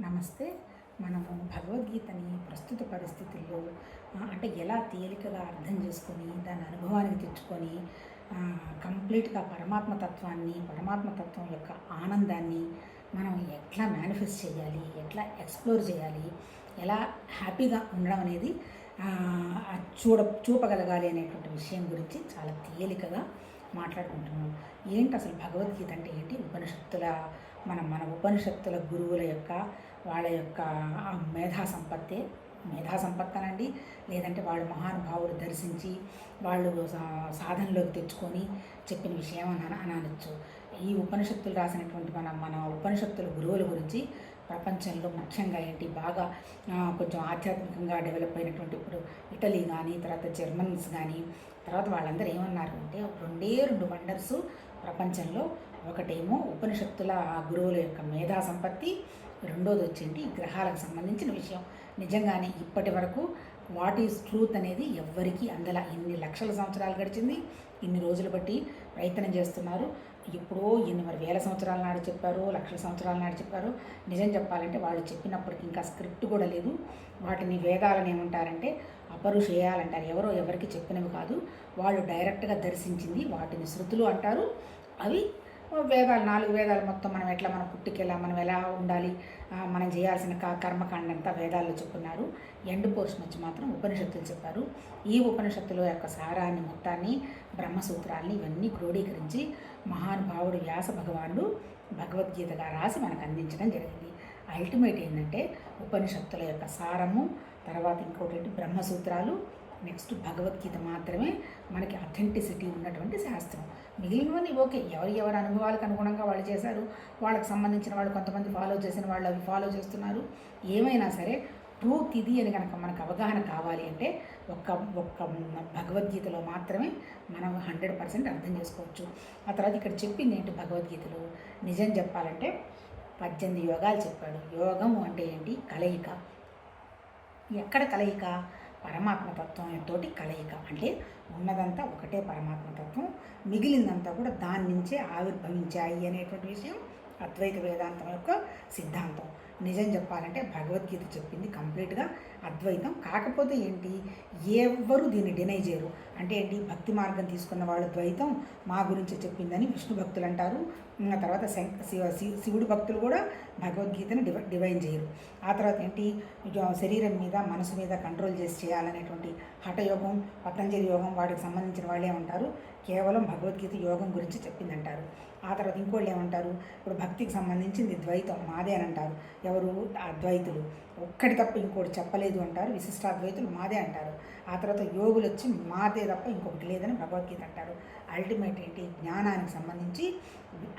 నమస్తే. మనము భగవద్గీతని ప్రస్తుత పరిస్థితుల్లో అంటే ఎలా తేలికగా అర్థం చేసుకొని, దాన్ని అనుభవానికి తెచ్చుకొని కంప్లీట్‌గా పరమాత్మ తత్వాన్ని, పరమాత్మ తత్వం యొక్క ఆనందాన్ని మనం ఎట్లా మేనిఫెస్ట్ చేయాలి, ఎట్లా ఎక్స్‌ప్లోర్ చేయాలి, ఎలా హ్యాపీగా ఉండడం అనేది చూపగలగాలి అనేటువంటి విషయం గురించి చాలా తేలికగా మాట్లాడుకుంటున్నాం. ఏంటి అసలు భగవద్గీత అంటే ఏంటి? ఉపనిషత్తుల మన మన ఉపనిషత్తుల గురువుల యొక్క వాళ్ళ యొక్క మేధా సంపత్తనండి, లేదంటే వాళ్ళు మహానుభావులు దర్శించి వాళ్ళు సాధనలోకి తెచ్చుకొని చెప్పిన విషయం అని అనొచ్చు. ఈ ఉపనిషత్తులు రాసినటువంటి మన మన ఉపనిషత్తుల గురువుల గురించి ప్రపంచంలో ముఖ్యంగా ఏంటి బాగా కొంచెం ఆధ్యాత్మికంగా డెవలప్ అయినటువంటి ఇప్పుడు ఇటలీ కానీ, తర్వాత జర్మన్స్ కానీ, తర్వాత వాళ్ళందరూ ఏమన్నారు అంటే రెండే రెండు వండర్స్ ప్రపంచంలో. ఒకటేమో ఉపనిషత్తుల గురువుల యొక్క మేధా సంపత్తి, రెండోది వచ్చేంటి గ్రహాలకు సంబంధించిన విషయం. నిజంగానే ఇప్పటి వరకు వాట్ ఈజ్ ట్రూత్ అనేది ఎవ్వరికీ అందలా. ఇన్ని లక్షల సంవత్సరాలు గడిచింది, ఇన్ని రోజులు బట్టి ప్రయత్నం చేస్తున్నారు. ఎప్పుడో ఎన్ని మరి వేల సంవత్సరాల నాడు చెప్పారో, లక్షల సంవత్సరాల నాడు చెప్పారో. నిజం చెప్పాలంటే వాళ్ళు చెప్పినప్పటికి ఇంకా స్క్రిప్ట్ కూడా లేదు. వాటిని వేదాలను ఏమంటారంటే అపరుషేయాలంటారు. ఎవరో ఎవరికి చెప్పినవి కాదు, వాళ్ళు డైరెక్ట్గా దర్శించింది వాటిని శృతులు అంటారు. అవి వేదాలు, 4 వేదాలు మొత్తం మనం ఎట్లా మన పుట్టికెలా మనం ఎలా ఉండాలి, మనం చేయాల్సిన కర్మకాండ అంతా వేదాల్లో చెప్పున్నారు. ఎండ్ పోర్షన్ వచ్చి మాత్రం ఉపనిషత్తులు చెప్పారు. ఈ ఉపనిషత్తుల యొక్క సారాన్ని మొత్తాన్ని, బ్రహ్మసూత్రాల్ని ఇవన్నీ క్రోడీకరించి మహానుభావుడు వ్యాస భగవానుడు భగవద్గీతగా రాసి మనకు అందించడం జరిగింది. అల్టిమేట్ ఏంటంటే ఉపనిషత్తుల యొక్క సారము, తర్వాత ఇంకోటి బ్రహ్మసూత్రాలు, నెక్స్ట్ భగవద్గీత మాత్రమే మనకి అథెంటిసిటీ ఉన్నటువంటి శాస్త్రం. మిగిలినవన్నీ ఓకే, ఎవరి అనుభవాలకు అనుగుణంగా వాళ్ళు చేశారు. వాళ్ళకి సంబంధించిన వాళ్ళు కొంతమంది ఫాలో చేసిన వాళ్ళు అవి ఫాలో చేస్తున్నారు. ఏమైనా సరే ట్రూత్ ఇది అని కనుక మనకు అవగాహన కావాలి అంటే ఒక్క ఒక్క భగవద్గీతలో మాత్రమే మనం 100% అర్థం చేసుకోవచ్చు. ఆ తర్వాత ఇక్కడ చెప్పింది ఏంటి భగవద్గీతలో? నిజం చెప్పాలంటే 18 యోగాలు చెప్పాడు. యోగము అంటే ఏంటి? కలయిక. ఎక్కడ కలయిక? పరమాత్మతత్వంతో కలయిక. అంటే ఉన్నదంతా ఒకటే పరమాత్మతత్వం, మిగిలిందంతా కూడా దాని నుంచే ఆవిర్భవించాయి అనేటువంటి విషయం అద్వైత వేదాంతం యొక్క సిద్ధాంతం. నిజం చెప్పాలంటే భగవద్గీత చెప్పింది కంప్లీట్గా అద్వైతం. కాకపోతే ఏంటి, ఎవ్వరూ దీన్ని డినై చేయరు. అంటే ఏంటి, భక్తి మార్గం తీసుకున్న వాళ్ళు ద్వైతం మా గురించి చెప్పిందని విష్ణు భక్తులు అంటారు. తర్వాత శివుడి భక్తులు కూడా భగవద్గీతను డివైన్ చేయరు. ఆ తర్వాత ఏంటి, శరీరం మీద మనసు మీద కంట్రోల్ చేసి చేయాలనేటువంటి హఠయోగం, పతంజలి యోగం, వాటికి సంబంధించిన వాళ్ళే ఉంటారు కేవలం భగవద్గీత యోగం గురించి చెప్పిందంటారు. ఆ తర్వాత ఇంకోళ్ళు ఏమంటారు, ఇప్పుడు భక్తికి సంబంధించింది ద్వైతం మాదే అని అంటారు. ఎవరు? అద్వైతులు. ఒక్కటి తప్ప ఇంకోటి చెప్పలేదు అంటారు. విశిష్టాద్వైతులు మాదే అంటారు. ఆ తర్వాత యోగులు వచ్చి మాదే తప్ప ఇంకొకటి లేదని భగవద్గీత అంటారు. అల్టిమేట్ ఏంటి, జ్ఞానానికి సంబంధించి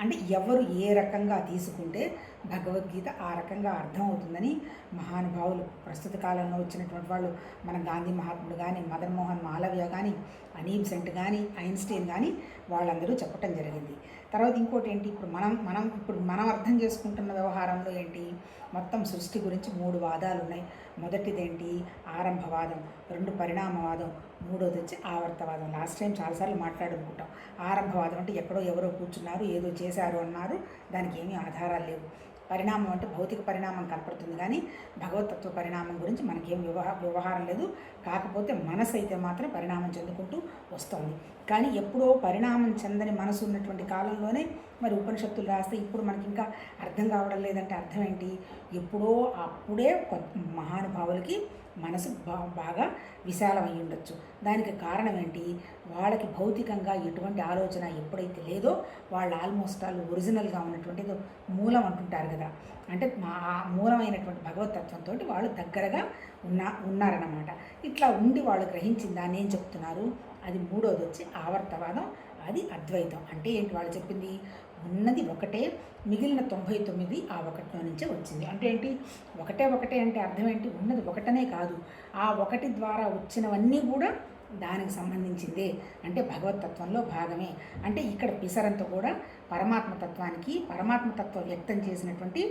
అంటే ఎవరు ఏ రకంగా తీసుకుంటే భగవద్గీత ఆ రకంగా అర్థమవుతుందని మహానుభావులు ప్రస్తుత కాలంలో వచ్చినటువంటి వాళ్ళు, మన గాంధీ మహాత్ముడు కానీ, మదన్ మోహన్ మాలవ్య కానీ, అనీబ్ సెంట్ కానీ, ఐన్స్టీన్ కానీ వాళ్ళందరూ చెప్పటం జరిగింది. తర్వాత ఇంకోటి ఏంటి, ఇప్పుడు మనం అర్థం చేసుకుంటున్న వ్యవహారంలో ఏంటి, మొత్తం సృష్టి గురించి 3 వాదాలు ఉన్నాయి. మొదటిదేంటి ఆరంభవాదం, 2 పరిణామవాదం, మూడోది వచ్చి ఆవర్తవాదం. లాస్ట్ టైం చాలాసార్లు మాట్లాడుకుంటాం. ఆరంభవాదం అంటే ఎక్కడో ఎవరో కూర్చున్నారు, ఏదో చేశారు అన్నారు, దానికి ఏమీ ఆధారాలు లేవు. పరిణామం అంటే భౌతిక పరిణామం కనపడుతుంది, కానీ భగవతత్వ పరిణామం గురించి మనకేం వ్యవహారం లేదు. కాకపోతే మనసు అయితే మాత్రం పరిణామం చెందుకుంటూ వస్తుంది. కానీ ఎప్పుడో పరిణామం చెందని మనసు ఉన్నటువంటి కాలంలోనే మరి ఉపనిషత్తులు రాస్తే ఇప్పుడు మనకి ఇంకా అర్థం కావడం లేదంటే అర్థం ఏంటి, ఎప్పుడో అప్పుడే మహానుభావులకి మనసు బాగా విశాలమై ఉండొచ్చు. దానికి కారణం ఏంటి, వాళ్ళకి భౌతికంగా ఎటువంటి ఆలోచన ఎప్పుడైతే లేదో వాళ్ళు ఆల్మోస్ట్ ఆల్ ఒరిజినల్గా ఉన్నటువంటి మూలం అంటుంటారు కదా, అంటే ఆ మూలమైనటువంటి భగవతత్వంతో వాళ్ళు దగ్గరగా ఉన్నారన్నమాట. ఇట్లా ఉండి వాళ్ళు గ్రహించిన దాన్ని ఏం చెప్తున్నారు, అది మూడోది వచ్చి ఆవర్తవాదం, అది అద్వైతం. అంటే ఏంటి, వాళ్ళు చెప్పింది ఉన్నది ఒకటే, మిగిలిన 99 ఆ ఒకటిలో నుంచే వచ్చింది. అంటే ఏంటి, ఒకటే అంటే అర్థం ఏంటి, ఉన్నది ఒకటనే కాదు, ఆ ఒకటి ద్వారా వచ్చినవన్నీ కూడా దానికి సంబంధించిందే, అంటే భగవతత్వంలో భాగమే. అంటే ఇక్కడ పిసరంతో కూడా పరమాత్మతత్వానికి, పరమాత్మతత్వం వ్యక్తం చేసినటువంటి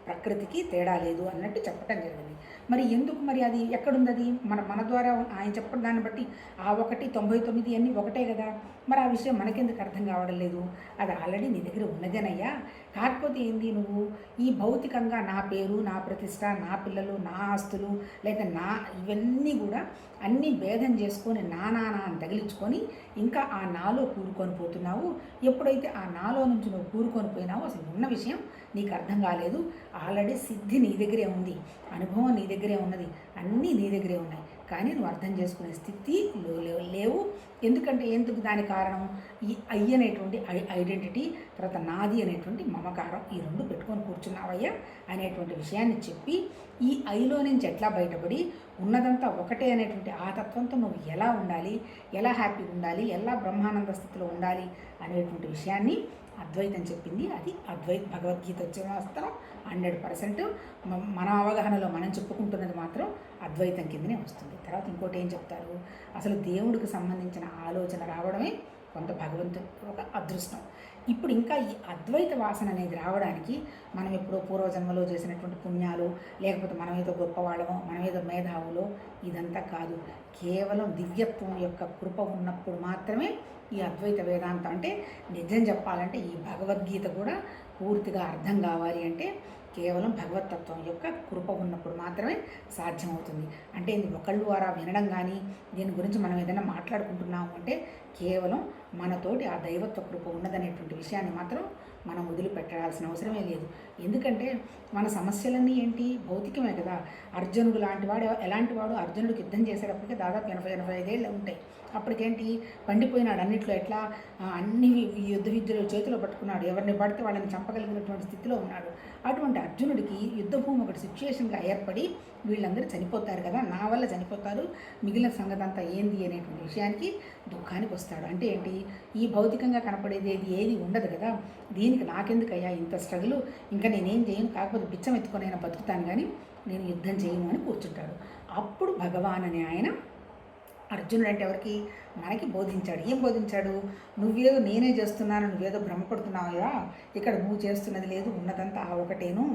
ప్రకృతికి తేడా లేదు అన్నట్టు చెప్పటం జరిగింది. మరి ఎందుకు, మరి అది ఎక్కడుంది? అది మన ద్వారా ఆయన చెప్పడం దాన్ని బట్టి ఆ 1 99 అన్నీ ఒకటే కదా, మరి ఆ విషయం మనకెందుకు అర్థం కావడం లేదు? అది ఆల్రెడీ నీ దగ్గర ఉన్నదేనయ్యా, కాకపోతే ఏంది, నువ్వు ఈ భౌతికంగా నా పేరు, నా ప్రతిష్ట, నా పిల్లలు, నా ఆస్తులు, లేదా ఇవన్నీ కూడా అన్నీ భేదం చేసుకొని నా అని తగిలించుకొని ఇంకా ఆ నాలో కూరుకొని పోతున్నావు. ఎప్పుడైతే ఆ నాలో నుంచి నువ్వు కూరుకొని పోయినావో అసలు ఉన్న విషయం నీకు అర్థం కాలేదు. ఆల్రెడీ సిద్ధి నీ దగ్గరే ఉంది, అనుభవం నీ దగ్గరే ఉన్నది, అన్నీ నీ దగ్గరే ఉన్నాయి. కానీ నువ్వు అర్థం చేసుకునే స్థితి లేవు. ఎందుకు దాని కారణం ఈ అనేటువంటి ఐడెంటిటీ, తర్వాత నాది అనేటువంటి మమకారం, ఈ రెండు పెట్టుకొని కూర్చున్నావయ్యా అనేటువంటి విషయాన్ని చెప్పి ఈ ఐలో నుంచి ఎట్లా బయటపడి ఉన్నదంతా ఒకటే అనేటువంటి ఆ తత్వంతో నువ్వు ఎలా ఉండాలి, ఎలా హ్యాపీగా ఉండాలి, ఎలా బ్రహ్మానంద స్థితిలో ఉండాలి అనేటువంటి విషయాన్ని అద్వైతం చెప్పింది. అది భగవద్గీత వచ్చే మాత్రం 100% మన అవగాహనలో మనం చెప్పుకుంటున్నది మాత్రం అద్వైతం కిందనే వస్తుంది. తర్వాత ఇంకోటి ఏం చెప్తారు, అసలు దేవుడికి సంబంధించిన ఆలోచన రావడమే కొంత భగవంతుడి ఒక అదృష్టం. ఇప్పుడు ఇంకా ఈ అద్వైత వాసన అనేది రావడానికి మనం ఎప్పుడో పూర్వజన్మలో చేసినటువంటి పుణ్యాలు, లేకపోతే మనం ఏదో గొప్పవాళ్ళమో, మనం ఏదో మేధావులో, ఇదంతా కాదు. కేవలం దివ్యత్వం యొక్క కృప ఉన్నప్పుడు మాత్రమే ఈ అద్వైత వేదాంతం అంటే, నిజం చెప్పాలంటే ఈ భగవద్గీత కూడా పూర్తిగా అర్థం కావాలి అంటే కేవలం భగవతత్వం యొక్క కృప ఉన్నప్పుడు మాత్రమే సాధ్యమవుతుంది. అంటే ఇది ఒకళ్ళు ద్వారా వినడం కానీ, దీని గురించి మనం ఏదైనా మాట్లాడుకుంటున్నాము అంటే కేవలం మనతోటి ఆ దైవత్వ కృప ఉన్నదనేటువంటి విషయాన్ని మాత్రం మనం వదిలిపెట్టాల్సిన అవసరమే లేదు. ఎందుకంటే మన సమస్యలన్నీ ఏంటి, భౌతికమే కదా. అర్జునుడు లాంటివాడు ఎలాంటి వాడు, అర్జునుడికి యుద్ధం చేసేటప్పటికే దాదాపు 80-85 ఏళ్ళు ఉంటాయి. అప్పటికేంటి పండిపోయినాడు అన్నిట్లో, ఎట్లా అన్ని యుద్ధ విద్యలు చేతిలో పట్టుకున్నాడు, ఎవరిని పడితే వాళ్ళని చంపగలిగినటువంటి స్థితిలో ఉన్నాడు. అటువంటి అర్జునుడికి యుద్ధభూమి ఒకటి సిచ్యుయేషన్గా ఏర్పడి వీళ్ళందరూ చనిపోతారు కదా, నా వల్ల చనిపోతారు, మిగిలిన సంగతి అంతా ఏంది అనేటువంటి విషయానికి దుఃఖానికి వస్తాడు. అంటే ఏంటి, ఈ భౌతికంగా కనపడేది ఏది ఉండదు కదా, దీనికి నాకెందుకయ్యా ఇంత స్ట్రగుల్, ఇంకా నేనేం చేయను, కాకపోతే బిచ్చం ఎత్తుకొనైనా బతుకుతాను కానీ నేను యుద్ధం చేయను అని కూర్చుంటాడు. అప్పుడు భగవాన్ అనే ఆయన అర్జునుడు అంటే ఎవరికి, మనకి బోధించాడు. ఏం బోధించాడు, నువ్వేదో నేనే చేస్తున్నాను, నువ్వేదో భ్రమపడుతున్నావా, ఇక్కడ నువ్వు చేస్తున్నది లేదు, ఉన్నదంతా ఆ ఒకటేను,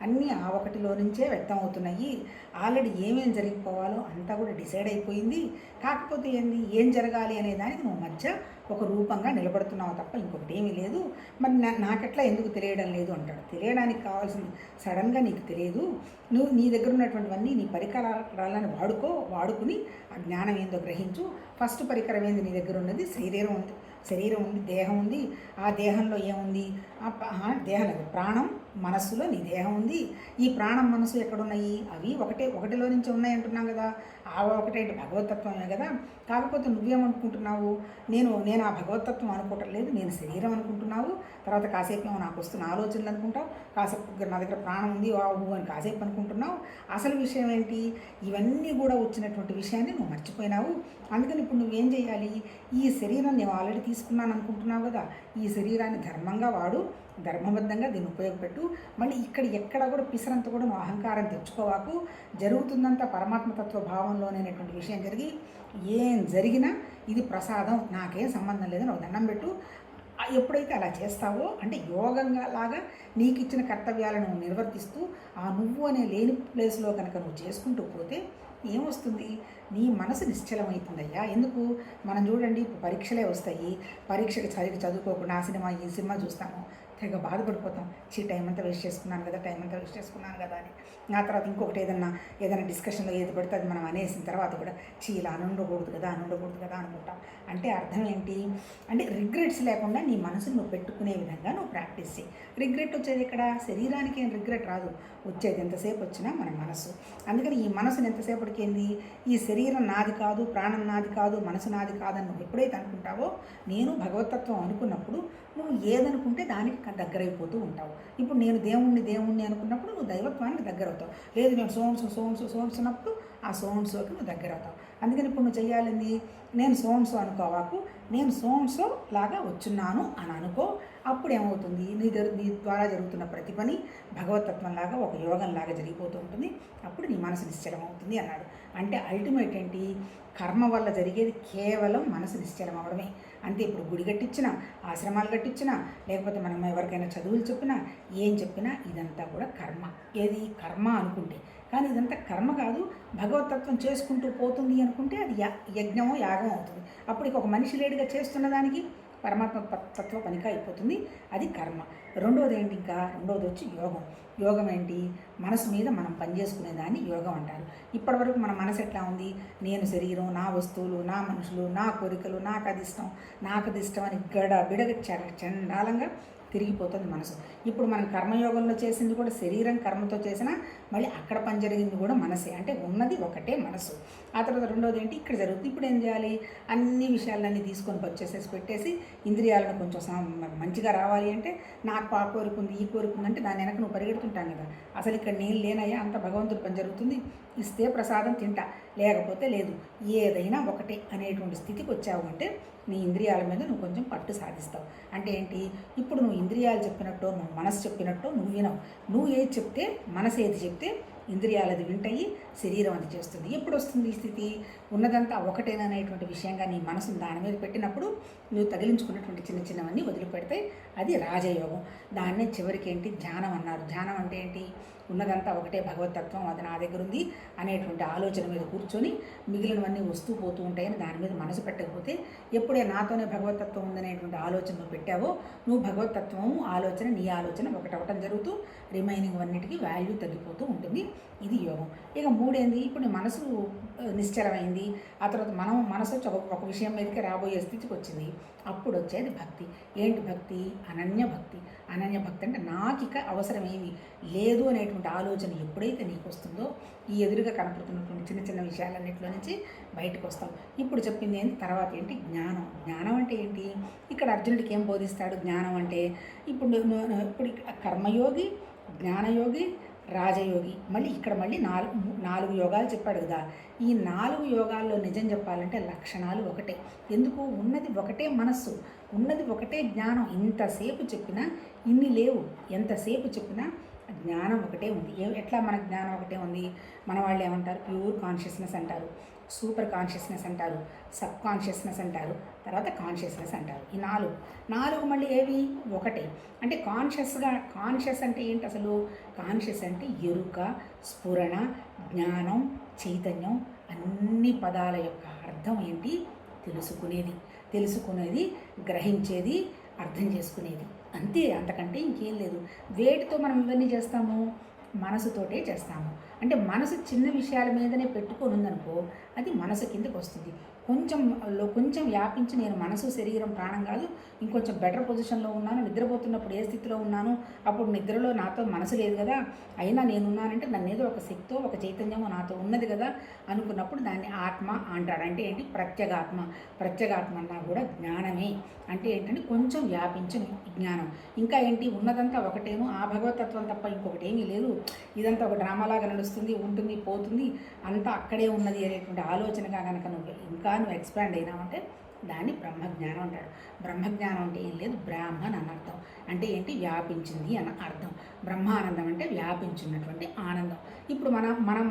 అన్నీ ఆ ఒకటిలో నుంచే వ్యక్తం అవుతున్నాయి. ఆల్రెడీ ఏమేం జరిగిపోవాలో అంతా కూడా డిసైడ్ అయిపోయింది. కాకపోతే ఏం జరగాలి అనే దానికి నువ్వు మధ్య ఒక రూపంగా నిలబడుతున్నావు తప్ప ఇంకొకటి ఏమీ లేదు. మరి నాకెట్లా ఎందుకు తెలియడం లేదు అంటాడు. తెలియడానికి కావాల్సింది సడన్గా నీకు తెలియదు, నువ్వు నీ దగ్గర ఉన్నటువంటివన్నీ నీ పరికరాలను వాడుకుని ఆ జ్ఞానం ఏందో గ్రహించు. ఫస్ట్ పరికరం ఏంది నీ దగ్గర ఉన్నది, శరీరం ఉంది, దేహం ఉంది. ఆ దేహంలో ఏముంది, దేహం లేదు, ప్రాణం, మనస్సులో నీ దేహం ఉంది. ఈ ప్రాణం మనస్సు ఎక్కడున్నాయి, అవి ఒకటిలో నుంచి ఉన్నాయి అంటున్నాం కదా, ఆ ఒకటే భగవతత్వమే కదా. కాకపోతే నువ్వేమనుకుంటున్నావు, నేను ఆ భగవతత్వం అనుకోవటం లేదు, నేను శరీరం అనుకుంటున్నావు. తర్వాత కాసేపు ఏమో నాకు వస్తున్న ఆలోచనలు అనుకుంటావు, కాసేపు నా దగ్గర ప్రాణం ఉంది అని కాసేపు అనుకుంటున్నావు. అసలు విషయం ఏంటి, ఇవన్నీ కూడా వచ్చినటువంటి విషయాన్ని నువ్వు మర్చిపోయినావు. అందుకని ఇప్పుడు నువ్వేం చేయాలి, ఈ శరీరం నేను ఆల్రెడీ తీసుకున్నాను అనుకుంటున్నావు కదా, ఈ శరీరాన్ని ధర్మంగా వాడు, ధర్మబద్ధంగా దీన్ని ఉపయోగపెట్టు. మళ్ళీ ఎక్కడ కూడా పిసరంతా కూడా నువ్వు అహంకారం తెచ్చుకోవాకు. జరుగుతుందంతా పరమాత్మతత్వ భావంలోనేటువంటి విషయం జరిగి ఏం జరిగినా ఇది ప్రసాదం, నాకేం సంబంధం లేదని ఒక దండం పెట్టు. ఎప్పుడైతే అలా చేస్తావో అంటే యోగంగా లాగా నీకు ఇచ్చిన కర్తవ్యాలను నిర్వర్తిస్తూ ఆ నువ్వు అనే లేని ప్లేస్లో కనుక నువ్వు చేసుకుంటూ పోతే ఏమొస్తుంది, నీ మనసు నిశ్చలమవుతుందయ్యా. ఎందుకు, మనం చూడండి పరీక్షలే వస్తాయి, పరీక్షకి చదువుకోకుండా ఈ సినిమా చూస్తాము, తెగ బాధపడిపోతాం, టైం అంతా వేస్ట్ చేసుకున్నాను కదా అని. ఆ తర్వాత ఇంకొకటి ఏదైనా డిస్కషన్లో ఏది పడితే అది మనం అనేసిన తర్వాత కూడా ఇలా ఉండకూడదు కదా అనుకుంటాం. అంటే అర్థం ఏంటి అంటే రిగ్రెట్స్ లేకుండా నీ మనసును నువ్వు పెట్టుకునే విధంగా నువ్వు ప్రాక్టీస్ చేయి. రిగ్రెట్ వచ్చేది ఇక్కడ, శరీరానికి ఏం రిగ్రెట్ రాదు, వచ్చేది ఎంతసేపు వచ్చినా మన మనసు. అందుకని ఈ మనసుని ఎంతసేపటికి ఈ శరీరం నాది కాదు, ప్రాణం నాది కాదు, మనసు నాది కాదని నువ్వు ఎప్పుడైతే అనుకుంటావో, నేను భగవతత్వం అనుకున్నప్పుడు నువ్వు ఏదనుకుంటే దానికి దగ్గరైపోతూ ఉంటావు. ఇప్పుడు నేను దేవుణ్ణి అనుకున్నప్పుడు నువ్వు దైవత్వానికి దగ్గర అవుతావు. లేదు నేను సోన్స్ అన్నప్పుడు ఆ సోన్సోకి నువ్వు దగ్గర అవుతావు. అందుకని ఇప్పుడు నువ్వు చేయాలింది, నేను సోన్సో అనుకోవాకు, నేను సోన్సో లాగా వచ్చున్నాను అని అనుకో. అప్పుడు ఏమవుతుంది, నీ ద్వారా జరుగుతున్న ప్రతి పని భగవతత్వంలాగా ఒక యోగంలాగా జరిగిపోతూ ఉంటుంది. అప్పుడు నీ మనసు నిశ్చలం అవుతుంది అన్నాడు. అంటే అల్టిమేట్ ఏంటి, కర్మ వల్ల జరిగేది కేవలం మనసు నిశ్చలం అవడమే. అంతే. ఇప్పుడు గుడి కట్టించినా, ఆశ్రమాలు కట్టించినా, లేకపోతే మనం ఎవరికైనా చదువులు చెప్పినా, ఏం చెప్పినా ఇదంతా కూడా కర్మ. ఏది కర్మ అనుకుంటే, కానీ ఇదంతా కర్మ కాదు, భగవతత్వం చేసుకుంటూ పోతుంది అనుకుంటే అది యజ్ఞమో యాగం అవుతుంది. అప్పుడు ఒక మనిషి లేడిగా చేస్తున్న దానికి పరమాత్మ తత్వ పనిగా అయిపోతుంది. అది కర్మ. రెండోది ఏంటి, రెండోది వచ్చి యోగం. యోగం ఏంటి, మనసు మీద మనం పనిచేసుకునేదాన్ని యోగం అంటారు. ఇప్పటివరకు మన మనసు ఎట్లా ఉంది, నేను శరీరం, నా వస్తువులు, నా మనుషులు, నా కోరికలు, నాకు అది ఇష్టం అని బిడగ చండాలంగా తిరిగిపోతుంది మనసు. ఇప్పుడు మనం కర్మయోగంలో చేసింది కూడా శరీరం కర్మతో చేసినా మళ్ళీ అక్కడ పని జరిగింది కూడా మనసే. అంటే ఉన్నది ఒకటే మనసు. ఆ తర్వాత రెండోది ఏంటి, ఇక్కడ జరుగుతుంది. ఇప్పుడు ఏం చేయాలి, అన్ని విషయాలన్నీ తీసుకొని పెట్టేసి ఇంద్రియాలను కొంచెం మంచిగా రావాలి అంటే నాకు ఆ కోరుకుంది ఈ కోరుకుంది అంటే దాని వెనక నువ్వు పరిగెడుతుంటాం కదా. అసలు ఇక్కడ నేను లేనయ్యా, అంత భగవంతుడి పని జరుగుతుంది, ఇస్తే ప్రసాదం తింటా, లేకపోతే లేదు, ఏదైనా ఒకటే అనేటువంటి స్థితికి వచ్చావు అంటే నీ ఇంద్రియాల మీద నువ్వు కొంచెం పట్టు సాధిస్తావు. అంటే ఏంటి, ఇప్పుడు నువ్వు ఇంద్రియాలు చెప్పినట్టు నువ్వు మనసు చెప్పినట్టు నువ్వు వినవు. నువ్వు ఏది చెప్తే మనసు ఏది చెప్తే ఇంద్రియాలు అది వింటాయి, శరీరం అది చేస్తుంది. ఎప్పుడు వస్తుంది ఈ స్థితి, ఉన్నదంతా ఒకటేననేటువంటి విషయంగా నీ మనసును దాని మీద పెట్టినప్పుడు నువ్వు తగిలించుకున్నటువంటి చిన్నవన్నీ వదిలిపెడితే అది రాజయోగం. దాన్నే చివరికి ఏంటి ధ్యానం అన్నారు. ధ్యానం అంటే ఏంటి, ఉన్నదంతా ఒకటే భగవతత్వం, అది నా దగ్గర ఉంది అనేటువంటి ఆలోచన మీద కూర్చొని మిగిలినవన్నీ వస్తూ పోతూ ఉంటాయని దాని మీద మనసు పెట్టకపోతే, ఎప్పుడే నాతోనే భగవతత్వం ఉందనేటువంటి ఆలోచన నువ్వు పెట్టావో నువ్వు భగవతత్వం ఆలోచన నీ ఆలోచన ఒకటవటం జరుగుతూ రిమైనింగ్ అన్నిటికీ వాల్యూ తగ్గిపోతూ ఉంటుంది. ఇది యోగం. ఇక మూడేంది, ఇప్పుడు నీ మనసు నిశ్చలమైంది, ఆ తర్వాత మనసు వచ్చి ఒక విషయం మీదకి రాబోయే స్థితికి వచ్చింది. అప్పుడు వచ్చేది భక్తి. ఏంటి భక్తి, అనన్య భక్తి. అనన్య భక్తి అంటే నాకు ఇక అవసరం ఏమీ లేదు అనేటువంటి ఆలోచన ఎప్పుడైతే నీకు వస్తుందో ఈ ఎదురుగా కనపడుతున్నటువంటి చిన్న విషయాలన్నింటిలో నుంచి బయటకు వస్తాం. ఇప్పుడు చెప్పింది ఏంటి, తర్వాత ఏంటి జ్ఞానం. జ్ఞానం అంటే ఏంటి, ఇక్కడ అర్జునుడికి ఏం బోధిస్తాడు జ్ఞానం అంటే, ఇప్పుడు కర్మయోగి, జ్ఞానయోగి, రాజయోగి, మళ్ళీ నాలుగు యోగాలు చెప్పాడు కదా. ఈ 4 యోగాల్లో నిజం చెప్పాలంటే లక్షణాలు ఒకటే. ఎందుకు, ఉన్నది ఒకటే మనస్సు, ఉన్నది ఒకటే జ్ఞానం. ఇంతసేపు చెప్పినా ఇన్ని లేవు, ఎంతసేపు చెప్పినా జ్ఞానం ఒకటే ఉంది. ఎట్లా మన జ్ఞానం ఒకటే ఉంది, మన వాళ్ళు ఏమంటారు, ప్యూర్ కాన్షియస్నెస్ అంటారు, సూపర్ కాన్షియస్నెస్ అంటారు, సబ్ కాన్షియస్నెస్ అంటారు, తర్వాత కాన్షియస్నెస్ అంటారు. ఈ నాలుగు మళ్ళీ ఏవి ఒకటే. అంటే కాన్షియస్ అంటే ఏంటి అసలు, కాన్షియస్ అంటే ఎరుక, స్ఫురణ, జ్ఞానం, చైతన్యం, అన్ని పదాల యొక్క అర్థం ఏంటి, తెలుసుకునేది, గ్రహించేది, అర్థం చేసుకునేది, అంతే. అంతకంటే ఇంకేం లేదు. వేటితో మనం ఇవన్నీ చేస్తాము, మనసుతోటే చేస్తాము. అంటే మనసు చిన్న విషయాల మీదనే పెట్టుకొని ఉందనుకో అది మనసు కిందకి వస్తుంది. కొంచెం వ్యాపించి నేను మనసు శరీరం ప్రాణం కాదు ఇంకొంచెం బెటర్ పొజిషన్లో ఉన్నాను, నిద్రపోతున్నప్పుడు ఏ స్థితిలో ఉన్నాను, అప్పుడు నిద్రలో నాతో మనసు లేదు కదా, అయినా నేనున్నానంటే నన్ను ఏదో ఒక శక్తో ఒక చైతన్యమో నాతో ఉన్నది కదా అనుకున్నప్పుడు దాన్ని ఆత్మ అంటాడు. అంటే ఏంటి, ప్రత్యేగాత్మ అన్నా కూడా జ్ఞానమే. అంటే ఏంటంటే కొంచెం వ్యాపించిన జ్ఞానం. ఇంకా ఏంటి, ఉన్నదంతా ఒకటేను, ఆ భగవతత్వం తప్ప ఇంకొకటి ఏమీ లేదు, ఇదంతా ఒక డ్రామాలాగా నడుస్తుంది, ఉంటుంది, పోతుంది, అంతా అక్కడే ఉన్నది అనేటువంటి ఆలోచనగా కనుక నువ్వు ఎక్స్పాండ్ అయినావంటే దాన్ని బ్రహ్మజ్ఞానం అంటాడు. బ్రహ్మజ్ఞానం అంటే ఏం లేదు, బ్రాహ్మణ్ అని అర్థం. అంటే ఏంటి, వ్యాపించింది అని అర్థం. బ్రహ్మానందం అంటే వ్యాపించినటువంటి ఆనందం. ఇప్పుడు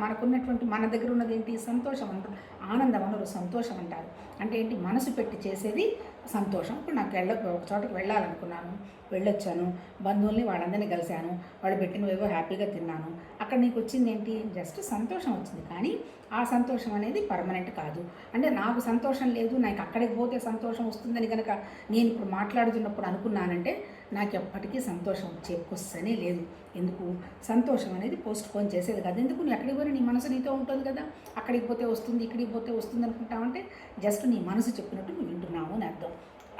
మనకున్నటువంటి మన దగ్గర ఉన్నది ఏంటి, సంతోషం అంటారు, ఆనందం అన్నారు, సంతోషం అంటారు. అంటే ఏంటి, మనసు పెట్టి చేసేది సంతోషం. ఇప్పుడు నాకు ఒక చోటకి వెళ్ళాలనుకున్నాను, వెళ్ళొచ్చాను, బంధువుల్ని వాళ్ళందరినీ కలిశాను, వాళ్ళు పెట్టినవేవో హ్యాపీగా తిన్నాను, అక్కడ నీకు వచ్చింది ఏంటి, జస్ట్ సంతోషం వచ్చింది. కానీ ఆ సంతోషం అనేది పర్మనెంట్ కాదు. అంటే నాకు సంతోషం లేదు, నాకు అక్కడికి పోతే సంతోషం వస్తుందని కనుక నేను ఇప్పుడు మాట్లాడుతున్నప్పుడు అనుకున్నానంటే నాకు ఎప్పటికీ సంతోషం చేకూర్చనే లేదు. ఎందుకు, సంతోషం అనేది పోస్ట్ పోన్ చేసేది కాదు. ఎందుకు, నీ అక్కడికి పోయి నీ మనసు నీతో ఉంటుంది కదా, అక్కడికి పోతే వస్తుంది, ఇక్కడికి పోతే వస్తుంది అనుకుంటామంటే జస్ట్ నీ మనసు చెప్పినట్టు నువ్వు వింటున్నావు అని అర్థం.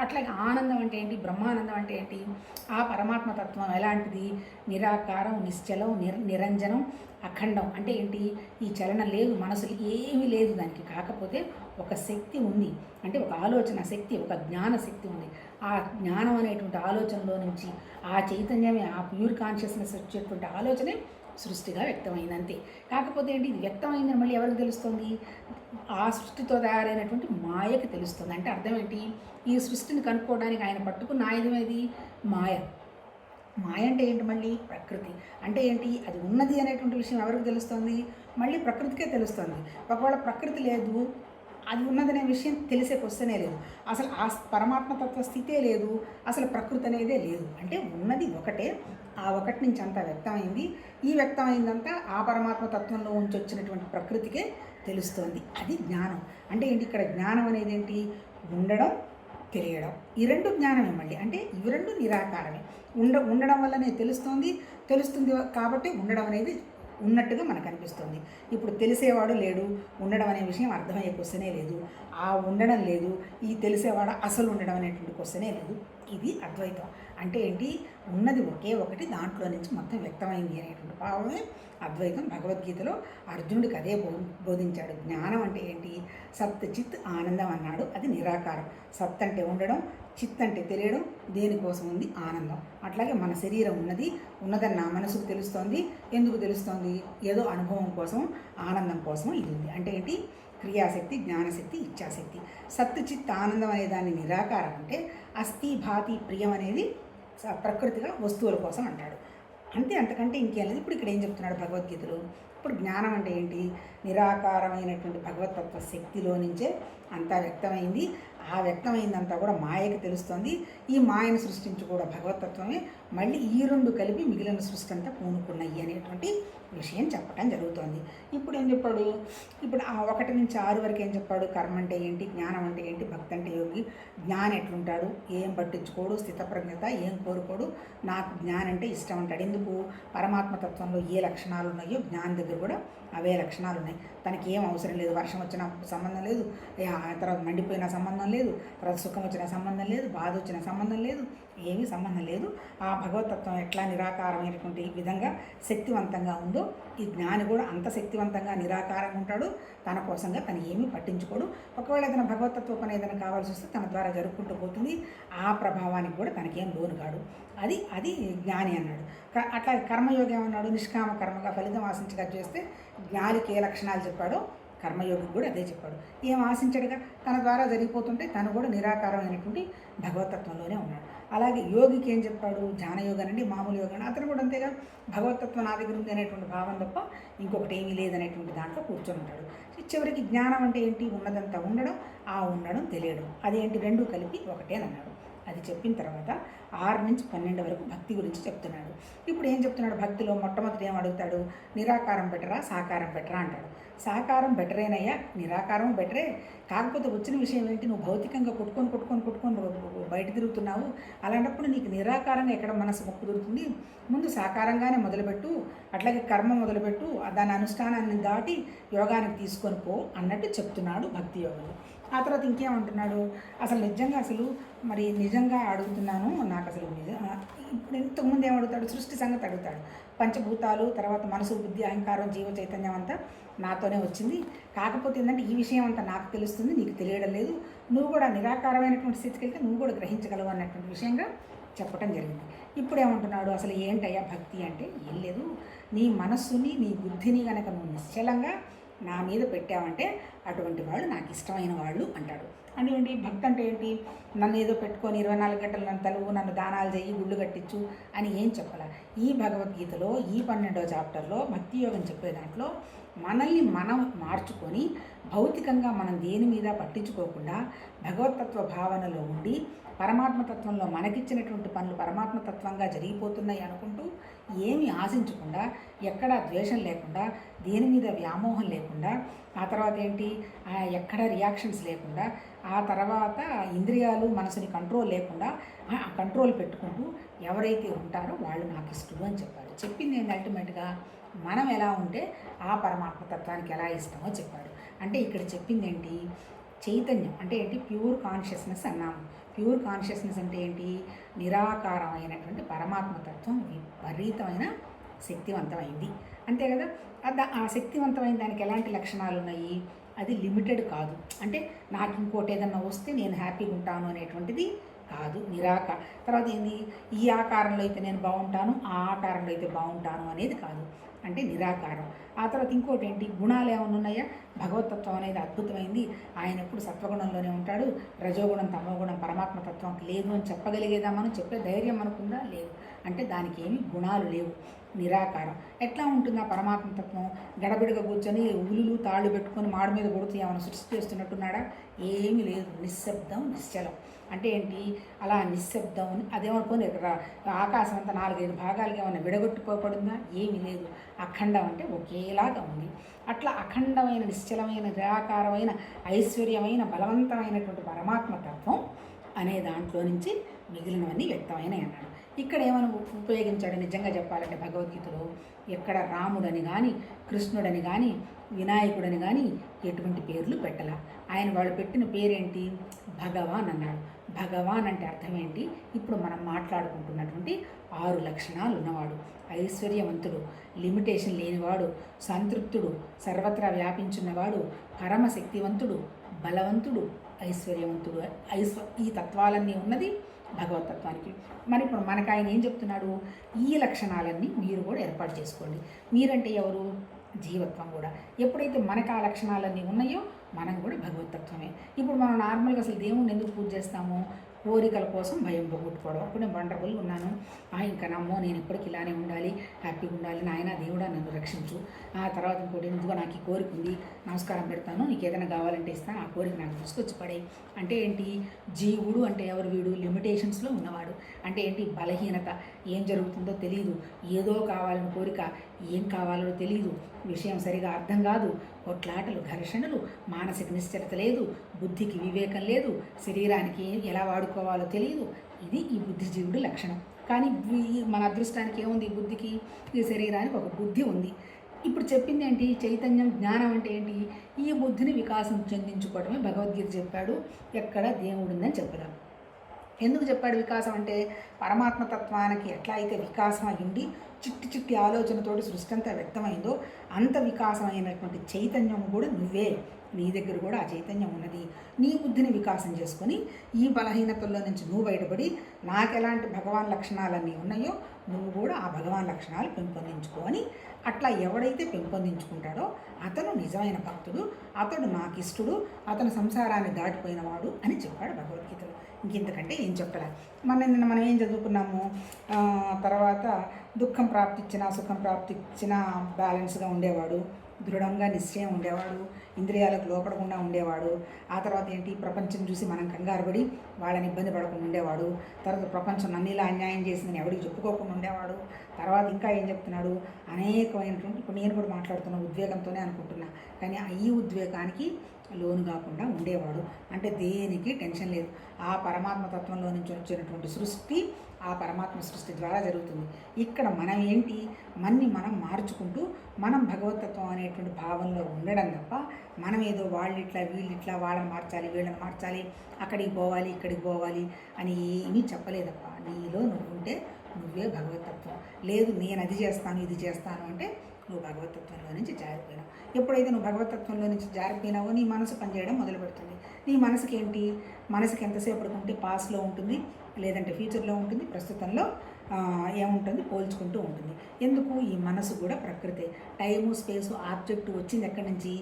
అట్లాగే ఆనందం అంటే ఏంటి, బ్రహ్మానందం అంటే ఏంటి, ఆ పరమాత్మ తత్వం ఎలాంటిది, నిరాకారం, నిశ్చలం, నిరంజనం, అఖండం. అంటే ఏంటి, ఈ చలనం లేదు, మనసు ఏమీ లేదు దానికి, కాకపోతే ఒక శక్తి ఉంది. అంటే ఒక ఆలోచన శక్తి, ఒక జ్ఞాన శక్తి ఉంది. ఆ జ్ఞానం అనేటువంటి ఆలోచనలో నుంచి ఆ చైతన్యమే, ఆ ప్యూర్ కాన్షియస్నెస్ వచ్చేటువంటి ఆలోచనే సృష్టిగా వ్యక్తమైంది అంతే. కాకపోతే ఏంటి, ఇది వ్యక్తమైందని మళ్ళీ ఎవరికి తెలుస్తుంది, ఆ సృష్టితో తయారైనటువంటి మాయకి తెలుస్తుంది. అంటే అర్థం ఏంటి, ఈ సృష్టిని కనుక్కోవడానికి ఆయన పట్టుకున్న ఆయుధమేది, మాయ. మాయ అంటే ఏంటి, మళ్ళీ ప్రకృతి. అంటే ఏంటి, అది ఉన్నది అనేటువంటి విషయం ఎవరికి తెలుస్తుంది, మళ్ళీ ప్రకృతికే తెలుస్తుంది. ఒకవేళ ప్రకృతి లేదు, అది ఉన్నదనే విషయం తెలిసే క్వశ్చనే లేదు. అసలు ఆ పరమాత్మతత్వ స్థితే లేదు, అసలు ప్రకృతి అనేదే లేదు. అంటే ఉన్నది ఒకటే, ఆ ఒకటి నుంచి అంతా వ్యక్తమైంది. ఈ వ్యక్తమైందంతా ఆ పరమాత్మ తత్వంలో ఉంచి వచ్చినటువంటి ప్రకృతికే తెలుస్తోంది. అది జ్ఞానం. అంటే ఏంటి, ఇక్కడ జ్ఞానం అనేది ఏంటి, ఉండడం, తెలియడం, ఈ రెండు జ్ఞానమే మళ్ళీ. అంటే ఇవి రెండు నిరాకారమే. ఉండడం వల్లనే తెలుస్తుంది కాబట్టి ఉండడం అనేది ఉన్నట్టుగా మనకు అనిపిస్తుంది. ఇప్పుడు తెలిసేవాడు లేడు, ఉండడం అనే విషయం అర్థమయ్యే క్వశ్చనే లేదు. ఆ ఉండడం లేదు, ఈ తెలిసేవాడు అసలు ఉండడం అనేటువంటి క్వశ్చనే లేదు. ఇది అద్వైతం. అంటే ఏంటి? ఉన్నది ఒకే ఒకటి, దాంట్లో నుంచి మొత్తం వ్యక్తమైంది అనేటువంటి భావమే అద్వైతం. భగవద్గీతలో అర్జునుడికి అదే బోధించాడు. జ్ఞానం అంటే ఏంటి? సత్ చిత్ ఆనందం అన్నాడు. అది నిరాకారం. సత్ అంటే ఉండడం, చిత్ అంటే తెలియడం, దేనికోసం ఉంది? ఆనందం. అట్లాగే మన శరీరం ఉన్నదని నా మనసుకు తెలుస్తోంది. ఎందుకు తెలుస్తోంది? ఏదో అనుభవం కోసం, ఆనందం కోసం ఇది ఉంది. అంటే ఏంటి? క్రియాశక్తి, జ్ఞానశక్తి, ఇచ్ఛాశక్తి. సత్ చిత్ ఆనందం అనే దాన్ని నిరాకారం అంటే అస్థి భాతి ప్రియం అనేది ప్రకృతిగా వస్తువుల కోసం అంటాడు. అంతే, అంతకంటే ఇంకేం లేదు. ఇప్పుడు ఇక్కడ ఏం చెప్తున్నాడు భగవద్గీతలో? ఇప్పుడు జ్ఞానం అంటే ఏంటి? నిరాకారమైనటువంటి భగవతత్వ శక్తిలో నుంచే అంతా వ్యక్తమైంది. ఆ వ్యక్తమైందంతా కూడా మాయకి తెలుస్తుంది. ఈ మాయను సృష్టించి కూడా భగవతత్వమే. మళ్ళీ ఈ రెండు కలిపి మిగిలిన సృష్టి అంతా పూనుకున్నాయి అనేటువంటి విషయం చెప్పడం జరుగుతోంది. ఇప్పుడు ఏం చెప్పాడు? ఇప్పుడు ఆ 1 నుంచి 6 వరకు ఏం చెప్పాడు? కర్మ అంటే ఏంటి, జ్ఞానం అంటే ఏంటి, భక్తి అంటే యోగి. జ్ఞానం ఎట్లుంటాడు? ఏం పట్టించుకోడు, స్థితప్రజ్ఞత, ఏం కోరుకోడు, నాకు జ్ఞానం అంటే ఇష్టం అంటాడు. ఎందుకు? పరమాత్మతత్వంలో ఏ లక్షణాలు ఉన్నాయో జ్ఞానం దగ్గర కూడా అవే లక్షణాలు ఉన్నాయి. తనకి ఏం అవసరం లేదు. వర్షం వచ్చిన సంబంధం లేదు, తర్వాత మండిపోయిన సంబంధం లేదు, తర్వాత సుఖం వచ్చిన సంబంధం లేదు, బాధ వచ్చిన సంబంధం లేదు, ఏమీ సంబంధం లేదు. ఆ భగవతత్వం ఎట్లా నిరాకారమైనటువంటి విధంగా శక్తివంతంగా ఉందో ఈ జ్ఞాని కూడా అంత శక్తివంతంగా నిరాకారంగా ఉంటాడు. తన కోసంగా తను ఏమీ పట్టించుకోడు. ఒకవేళ ఏదైనా భగవతత్వ పని ఏదైనా కావాల్సి వస్తే తన ద్వారా జరుపుకుంటూ పోతుంది. ఆ ప్రభావానికి కూడా తనకేం లోను కాడు. అది జ్ఞాని అన్నాడు. అట్లా కర్మయోగి ఏమన్నాడు? నిష్కామ కర్మగా ఫలితం ఆశించగా చేస్తే జ్ఞానికి ఏ లక్షణాలు చెప్పాడో కర్మయోగికి కూడా అదే చెప్పాడు. ఏం ఆశించడుగా, తన ద్వారా జరిగిపోతుంటే తను కూడా నిరాకారమైనటువంటి భగవతత్వంలోనే ఉన్నాడు. అలాగే యోగికి ఏం చెప్పాడు? ధ్యానయోగం అండి, మామూలు యోగం. అతను కూడా అంతేగా, భగవతత్వం నా దగ్గర ఉంది అనేటువంటి భావం తప్ప ఇంకొకటి ఏమీ లేదనేటువంటి దాంట్లో కూర్చొని ఉంటాడు. చివరికి జ్ఞానం అంటే ఏంటి? ఉన్నదంతా ఉండడం, ఆ ఉండడం తెలియడం. అదేంటి? రెండు కలిపి ఒకటేనన్నాడు. అది చెప్పిన తర్వాత 6 నుంచి 12 వరకు భక్తి గురించి చెప్తున్నాడు. ఇప్పుడు ఏం చెప్తున్నాడు? భక్తిలో మొట్టమొదటి ఏం అడుగుతాడు? నిరాకారం బెటరా, సాకారం బెటరా అంటాడు. సాకారం బెటరేనయ్యా, నిరాకారం బెటరే. కాకపోతే వచ్చిన విషయం ఏంటి? నువ్వు భౌతికంగా కొట్టుకొని బయట తిరుగుతున్నావు. అలాంటప్పుడు నీకు నిరాకారంగా ఎక్కడ మనసు మొక్కు దొరుకుతుంది? ముందు సాకారంగానే మొదలుపెట్టు, అట్లాగే కర్మ మొదలుపెట్టు, దాని అనుష్ఠానాన్ని దాటి యోగానికి తీసుకొని పో అన్నట్టు చెప్తున్నాడు భక్తి యోగంలో. ఆ తర్వాత ఇంకేమంటున్నాడు? నిజంగా అడుగుతున్నాను, నాకు అసలు ఇప్పుడు ఇంతకుముందు ఏమడుగుతాడు? సృష్టి సంగతి అడుగుతాడు. పంచభూతాలు, తర్వాత మనసు, బుద్ధి, అహంకారం, జీవ చైతన్యం అంతా నాతోనే వచ్చింది. కాకపోతే ఏంటంటే ఈ విషయం అంతా నాకు తెలుస్తుంది, నీకు తెలియడం లేదు. నువ్వు కూడా నిరాకారమైనటువంటి స్థితికి వెళ్తే నువ్వు కూడా గ్రహించగలవు అన్నటువంటి విషయంగా చెప్పడం జరిగింది. ఇప్పుడు ఏమంటున్నాడు? అసలు ఏంటయ్యా భక్తి అంటే? ఏం లేదు, నీ మనస్సుని, నీ బుద్ధిని కనుక నువ్వు నిశ్చలంగా నా మీద పెట్టావంటే అటువంటి వాళ్ళు నాకు ఇష్టమైన వాళ్ళు అంటాడు. అంటే ఏంటి? భక్తి అంటే ఏంటి? నన్ను ఏదో పెట్టుకొని 24 గంటలు నన్ను తలువు, నన్ను దానాలు చేయి, గుళ్ళు కట్టించు అని ఏం చెప్పాల. ఈ భగవద్గీతలో ఈ 12వ చాప్టర్లో భక్తి యోగం చెప్పే దాంట్లో మనల్ని మనం మార్చుకొని భౌతికంగా మనం దేని మీద పట్టించుకోకుండా భగవతత్వ భావనలో ఉండి పరమాత్మతత్వంలో మనకిచ్చినటువంటి పనులు పరమాత్మతత్వంగా జరిగిపోతున్నాయి అనుకుంటూ ఏమీ ఆశించకుండా, ఎక్కడా ద్వేషం లేకుండా, దేని మీద వ్యామోహం లేకుండా, ఆ తర్వాత ఏంటి, ఎక్కడ రియాక్షన్స్ లేకుండా, ఆ తర్వాత ఇంద్రియాలు మనసుని కంట్రోల్ లేకుండా కంట్రోల్ పెట్టుకుంటూ ఎవరైతే ఉంటారో వాళ్ళు నాకు ఇష్టం అని చెప్పారు. చెప్పింది ఏంటి? అల్టిమేట్గా మనం ఎలా ఉంటే ఆ పరమాత్మతత్వానికి ఎలా ఇష్టమో చెప్పాడు. అంటే ఇక్కడ చెప్పింది ఏంటి? చైతన్యం అంటే ఏంటి? ప్యూర్ కాన్షియస్నెస్ అన్నాము. ప్యూర్ కాన్షియస్నెస్ అంటే ఏంటి? నిరాకారమైనటువంటి పరమాత్మతత్వం విపరీతమైన శక్తివంతమైంది, అంతే కదా. ఆ శక్తివంతమైన దానికి ఎలాంటి లక్షణాలు ఉన్నాయి? అది లిమిటెడ్ కాదు. అంటే నాకు ఇంకోటి ఏదన్నా వస్తే నేను హ్యాపీగా ఉంటాను అనేటువంటిది కాదు. తర్వాత ఏంది? ఈ ఆకారంలో అయితే నేను బాగుంటాను, ఆ ఆకారంలో అయితే బాగుంటాను అనేది కాదు. అంటే నిరాకారం. ఆ తర్వాత ఇంకోటి ఏంటి? గుణాలు ఏమైనా ఉన్నాయా? భగవతత్వం అనేది అద్భుతమైంది. ఆయన ఎప్పుడు సత్వగుణంలోనే ఉంటాడు. రజోగుణం, తమోగుణం పరమాత్మతత్వంకి లేదు అని చెప్పగలిగేదా? మనం చెప్పే ధైర్యం అనుకుందా? లేదు. అంటే దానికి ఏమి గుణాలు లేవు. నిరాకారం. ఎట్లా ఉంటుంది ఆ పరమాత్మతత్వం? గడబిడగా కూర్చొని ఉలులు తాళ్ళు పెట్టుకొని మాడు మీద కొడుతూ ఏమైనా సృష్టి చేస్తున్నట్టున్నాడా? ఏమీ లేదు. నిశ్శబ్దం, నిశ్చలం. అంటే ఏంటి? అలా నిశ్శబ్దం. అదేమనుకోని ఆకాశం అంతా 4-5 భాగాలుగా ఏమైనా విడగొట్టిపోబడిందా? ఏమీ లేదు. అఖండం అంటే ఒకేలాగా ఉంది. అట్లా అఖండమైన, నిశ్చలమైన, నిరాకారమైన, ఐశ్వర్యమైన, బలవంతమైనటువంటి పరమాత్మతత్వం అనే దాంట్లో నుంచి మిగిలినవన్నీ వ్యక్తమైనవి అన్నాడు. ఇక్కడ ఏమైనా ఉపయోగించాడు నిజంగా చెప్పాలంటే భగవద్గీతలో ఎక్కడ రాముడని కానీ కృష్ణుడని కానీ వినాయకుడని కానీ ఎటువంటి పేర్లు పెట్టాల. ఆయన వాళ్ళు పెట్టిన పేరేంటి? భగవాన్ అన్నాడు. భగవాన్ అంటే అర్థం ఏంటి? ఇప్పుడు మనం మాట్లాడుకుంటున్నటువంటి 6 లక్షణాలు ఉన్నవాడు, ఐశ్వర్యవంతుడు, లిమిటేషన్ లేనివాడు, సంతృప్తుడు, సర్వత్రా వ్యాపించున్నవాడు, పరమశక్తివంతుడు, బలవంతుడు, ఐశ్వర్యవంతుడు. ఈ తత్వాలన్నీ ఉన్నది భగవతత్వానికి. మరి ఇప్పుడు మనకు ఆయన ఏం చెప్తున్నాడు? ఈ లక్షణాలన్నీ మీరు కూడా ఏర్పాటు చేసుకోండి. మీరంటే ఎవరు? జీవత్వం కూడా. ఎప్పుడైతే మనకు ఆ లక్షణాలన్నీ ఉన్నాయో మనం కూడా భగవతత్వమే. ఇప్పుడు మనం నార్మల్గా అసలు దేవుణ్ణి ఎందుకు పూజ చేస్తాము? కోరికల కోసం భయం పోగొట్టుకోవడం. అప్పుడు నేను వండర్ఫుల్గా ఉన్నాను, ఇంకా నమ్మో నేను ఎప్పటికి ఇలానే ఉండాలి, హ్యాపీగా ఉండాలి, నాయన దేవుడా నన్ను రక్షించు. ఆ తర్వాత ఇంకోటి ఎందుకో నాకు ఈ కోరిక ఉంది, నమస్కారం పెడతాను, నీకు ఏదైనా కావాలంటే ఇస్తాను, ఆ కోరిక నాకు తీసుకొచ్చి పడే. అంటే ఏంటి? జీవుడు అంటే ఎవరు? వీడు లిమిటేషన్స్లో ఉన్నవాడు. అంటే ఏంటి? బలహీనత. ఏం జరుగుతుందో తెలియదు, ఏదో కావాలని కోరిక, ఏం కావాలో తెలియదు, విషయం సరిగా అర్థం కాదు, కొట్లాటలు, ఘర్షణలు, మానసిక నిశ్చలత లేదు, బుద్ధికి వివేకం లేదు, శరీరానికి ఎలా వాడుకోవాలో తెలియదు. ఇది ఈ బుద్ధిజీవుడి లక్షణం. కానీ మన అదృష్టానికి ఏముంది? బుద్ధికి, ఈ శరీరానికి ఒక బుద్ధి ఉంది. ఇప్పుడు చెప్పింది ఏంటి? చైతన్యం, జ్ఞానం అంటే ఏంటి? ఈ బుద్ధిని వికాసం చెందించుకోవటమే భగవద్గీత చెప్పాడు. ఎక్కడ దేవుడుందని చెప్పదాం. ఎందుకు చెప్పాడు వికాసం అంటే? పరమాత్మతత్వానికి ఎట్లా అయితే వికాసం అయ్యింది, చిట్టి చిట్టి ఆలోచనతోటి సృష్టి అంతా వ్యక్తమైందో అంత వికాసమైనటువంటి చైతన్యం కూడా నువ్వే. నీ దగ్గర కూడా ఆ చైతన్యం ఉన్నది. నీ బుద్ధిని వికాసం చేసుకొని ఈ బలహీనతల్లో నుంచి నువ్వు బయటపడి నాకెలాంటి భగవాన్ లక్షణాలన్నీ ఉన్నాయో నువ్వు కూడా ఆ భగవాన్ లక్షణాలు పెంపొందించుకొని, అట్లా ఎవడైతే పెంపొందించుకుంటాడో అతను నిజమైన భక్తుడు, అతడు నాకు ఇష్టడు, అతను సంసారాన్ని దాటిపోయినవాడు అని చెప్పాడు భగవద్గీతలో. ఇంకెందుకంటే ఏం చెప్పలే. మనం ఏం చదువుకున్నాము? తర్వాత దుఃఖం ప్రాప్తించిన సుఖం ప్రాప్తించిన బ్యాలెన్స్గా ఉండేవాడు, దృఢంగా నిశ్చయం ఉండేవాడు, ఇంద్రియాలకు లోపడకుండా ఉండేవాడు. ఆ తర్వాత ఏంటి? ప్రపంచం చూసి మనం కంగారుపడి వాళ్ళని ఇబ్బంది పడకుండా ఉండేవాడు. తర్వాత ప్రపంచం నన్నిలా అన్యాయం చేసిందని ఎవరికి చెప్పుకోకుండా ఉండేవాడు. తర్వాత ఇంకా ఏం చెప్తున్నాడు? అనేకమైనటువంటి, ఇప్పుడు నేను కూడా మాట్లాడుతున్న ఉద్వేగంతోనే అనుకుంటున్నా, కానీ ఈ ఉద్వేగానికి లోను కాకుండా ఉండేవాడు. అంటే దేనికి టెన్షన్ లేదు. ఆ పరమాత్మ తత్వంలో నుంచి వచ్చినటువంటి సృష్టి ఆ పరమాత్మ సృష్టి ద్వారా జరుగుతుంది. ఇక్కడ మనం ఏంటి? మనం మార్చుకుంటూ మనం భగవతత్వం అనేటువంటి భావంలో ఉండడం తప్ప మనం ఏదో వాళ్ళిట్లా వీళ్ళిట్లా, వాళ్ళని మార్చాలి, వీళ్ళని మార్చాలి, అక్కడికి పోవాలి, ఇక్కడికి పోవాలి అని ఏమీ చెప్పలేదప్ప. నీలో నువ్వు ఉంటే నువ్వే భగవతత్వం. లేదు నేను అది చేస్తాను ఇది చేస్తాను అంటే నువ్వు భగవతత్వంలో నుంచి జారిపోయినావు. ఎప్పుడైతే నువ్వు భగవతత్వంలో నుంచి జారిపోయినావో నీ మనసు పనిచేయడం మొదలు పెడుతుంది. నీ మనసుకి ఏంటి? మనసుకి ఎంతసేపు ఉంటే పాస్ట్లో ఉంటుంది, లేదంటే ఫ్యూచర్లో ఉంటుంది, ప్రస్తుతంలో ఏముంటుంది? పోల్చుకుంటూ ఉంటుంది. ఎందుకు? ఈ మనసు కూడా ప్రకృతే. టైము, స్పేసు, ఆబ్జెక్టు వచ్చింది ఎక్కడి నుంచి?